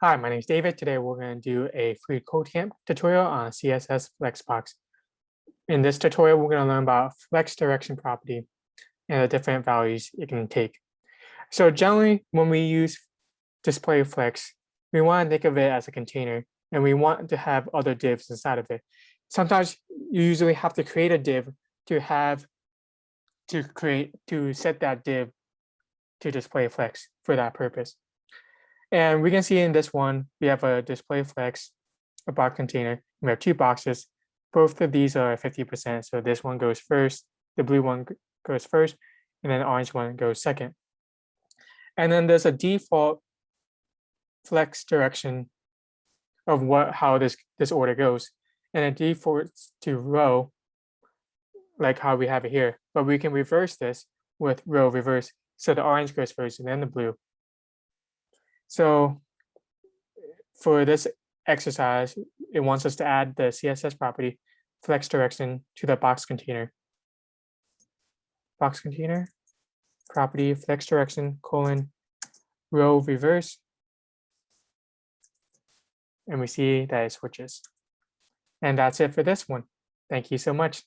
Hi, my name is David. Today we're going to do a free CodeCamp tutorial on CSS Flexbox. In this tutorial, we're going to learn about flex direction property and the different values it can take. So generally, when we use display flex, we want to think of it as a container, and we want to have other divs inside of it. Sometimes you usually have to create a div to set that div to display flex for that purpose. And we can see in this one, we have a display flex, a box container. We have two boxes. Both of these are 50%. So this one goes first, the blue one goes first, and then the orange one goes second. And then there's a default flex direction of how this order goes. And it defaults to row, like how we have it here. But we can reverse this with row reverse. So the orange goes first and then the blue. So for this exercise, it wants us to add the CSS property flex direction to the box container. Box container property flex direction : row reverse. And we see that it switches. And that's it for this one. Thank you so much.